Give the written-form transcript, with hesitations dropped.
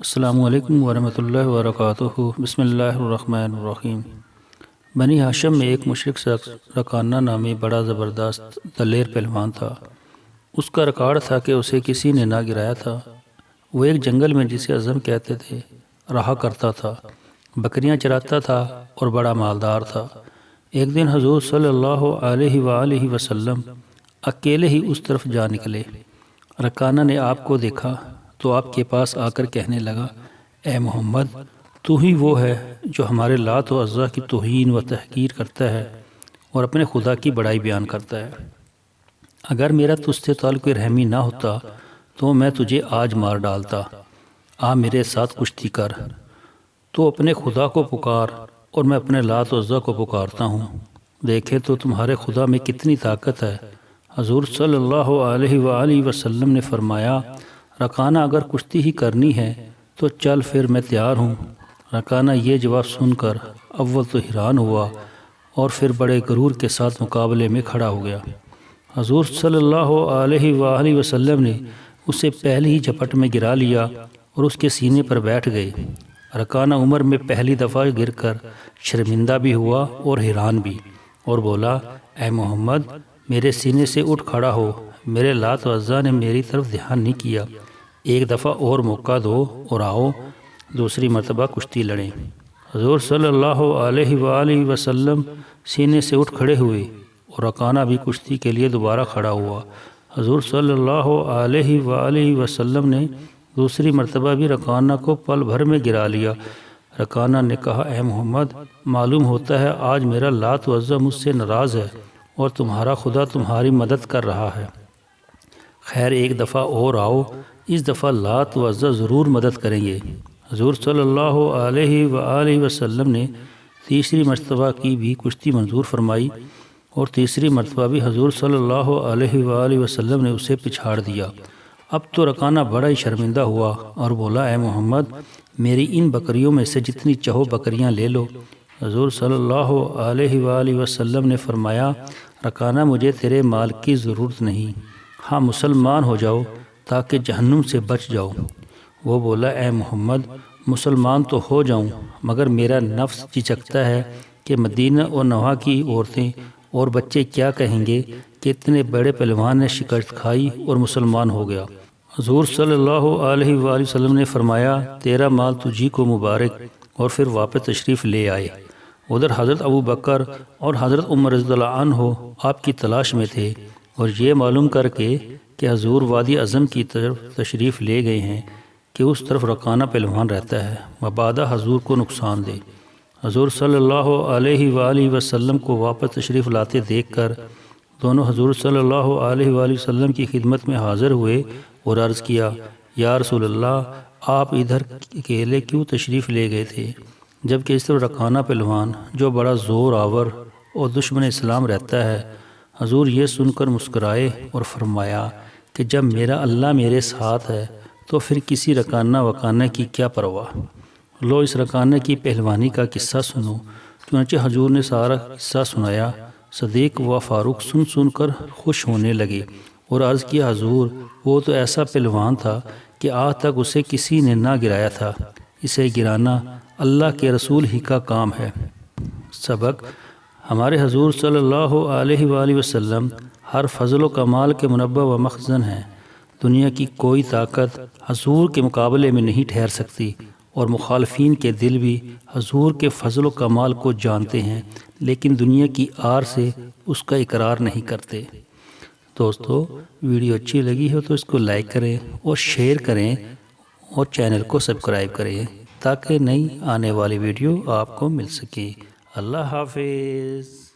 السلام علیکم ورحمۃ اللہ وبرکاتہ۔ بسم اللہ الرحمن الرحیم۔ بنی ہاشم میں ایک مشرک شخص رکانہ نامی بڑا زبردست دلیر پہلوان تھا۔ اس کا ریکارڈ تھا کہ اسے کسی نے نہ گرایا تھا۔ وہ ایک جنگل میں جسے اعظم کہتے تھے رہا کرتا تھا، بکریاں چراتا تھا اور بڑا مالدار تھا۔ ایک دن حضور صلی اللہ علیہ وآلہ وسلم اکیلے ہی اس طرف جا نکلے۔ رکانہ نے آپ کو دیکھا تو آپ کے پاس آ کر کہنے لگا، اے محمد، تو ہی وہ ہے جو ہمارے لات و عزا کی توہین و تحقیر کرتا ہے اور اپنے خدا کی بڑائی بیان کرتا ہے۔ اگر میرا تجھ سے تعلق رحمی نہ ہوتا تو میں تجھے آج مار ڈالتا۔ آ میرے ساتھ کشتی کر۔ تو اپنے خدا کو پکار اور میں اپنے لات و عزا کو پکارتا ہوں، دیکھیں تو تمہارے خدا میں کتنی طاقت ہے۔ حضور صلی اللہ علیہ وآلہ وسلم نے فرمایا، رکانہ اگر کشتی ہی کرنی ہے تو چل، پھر میں تیار ہوں۔ رکانہ یہ جواب سن کر اول تو حیران ہوا اور پھر بڑے غرور کے ساتھ مقابلے میں کھڑا ہو گیا۔ حضور صلی اللہ علیہ وآلہ وسلم نے اسے پہلی ہی جھپٹ میں گرا لیا اور اس کے سینے پر بیٹھ گئے۔ رکانہ عمر میں پہلی دفعہ گر کر شرمندہ بھی ہوا اور حیران بھی، اور بولا، اے محمد، میرے سینے سے اٹھ کھڑا ہو، میرے لات و عزا نے میری طرف دھیان نہیں کیا۔ ایک دفعہ اور موقع دو اور آؤ دوسری مرتبہ کشتی لڑیں۔ حضور صلی اللہ علیہ وآلہ وسلم سینے سے اٹھ کھڑے ہوئے اور رکانہ بھی کشتی کے لیے دوبارہ کھڑا ہوا۔ حضور صلی اللہ علیہ وآلہ وسلم نے دوسری مرتبہ بھی رکانہ کو پل بھر میں گرا لیا۔ رکانہ نے کہا، اے محمد، معلوم ہوتا ہے آج میرا لات و عزا مجھ سے ناراض ہے اور تمہارا خدا تمہاری مدد کر رہا ہے۔ خیر، ایک دفعہ اور آؤ، اس دفعہ لات و عزا ضرور مدد کریں گے۔ حضور صلی اللہ علیہ وآلہ وسلم نے تیسری مرتبہ کی بھی کشتی منظور فرمائی اور تیسری مرتبہ بھی حضور صلی اللہ علیہ وآلہ وسلم نے اسے پچھاڑ دیا۔ اب تو رکانہ بڑا ہی شرمندہ ہوا اور بولا، اے محمد، میری ان بکریوں میں سے جتنی چاہو بکریاں لے لو۔ حضور صلی اللہ علیہ وآلہ وسلم نے فرمایا، رکانہ، مجھے تیرے مال کی ضرورت نہیں، ہاں مسلمان ہو جاؤ تاکہ جہنم سے بچ جاؤ۔ وہ بولا، اے محمد، مسلمان تو ہو جاؤں، مگر میرا نفس چچکتا ہے کہ مدینہ اور نواح کی عورتیں اور بچے کیا کہیں گے کہ اتنے بڑے پہلوان نے شکست کھائی اور مسلمان ہو گیا۔ حضور صلی اللہ علیہ وآلہ وسلم نے فرمایا، تیرا مال تجھی کو مبارک، اور پھر واپس تشریف لے آئے۔ ادھر حضرت ابو بکر اور حضرت عمر رضی اللہ عنہ آپ کی تلاش میں تھے، اور یہ معلوم کر کے کہ حضور وادی اعظم کی طرف تشریف لے گئے ہیں کہ اس طرف رکانہ پہلوان رہتا ہے، مبادا حضور کو نقصان دے۔ حضور صلی اللہ علیہ وآلہ وسلم کو واپس تشریف لاتے دیکھ کر دونوں حضور صلی اللہ علیہ وآلہ وسلم کی خدمت میں حاضر ہوئے اور عرض کیا، یا رسول اللہ، آپ ادھر اکیلے کیوں تشریف لے گئے تھے جبکہ اس طرف رکانہ پہلوان جو بڑا زور آور اور دشمن اسلام رہتا ہے؟ حضور یہ سن کر مسکرائے اور فرمایا کہ جب میرا اللہ میرے ساتھ ہے تو پھر کسی رکانہ وکانہ کی کیا پرواہ۔ لو، اس رکانہ کی پہلوانی کا قصہ سنو۔ چنانچہ حضور نے سارا قصہ سنایا۔ صدیق و فاروق سن کر خوش ہونے لگے اور عرض کیا، حضور، وہ تو ایسا پہلوان تھا کہ آج تک اسے کسی نے نہ گرایا تھا، اسے گرانا اللہ کے رسول ہی کا کام ہے۔ سبق: ہمارے حضور صلی اللہ علیہ وآلہ وسلم ہر فضل و کمال کے منبع و مخزن ہیں۔ دنیا کی کوئی طاقت حضور کے مقابلے میں نہیں ٹھہر سکتی، اور مخالفین کے دل بھی حضور کے فضل و کمال کو جانتے ہیں، لیکن دنیا کی آر سے اس کا اقرار نہیں کرتے۔ دوستو، ویڈیو اچھی لگی ہو تو اس کو لائک کریں اور شیئر کریں اور چینل کو سبسکرائب کریں تاکہ نئی آنے والی ویڈیو آپ کو مل سکے۔ اللہ حافظ۔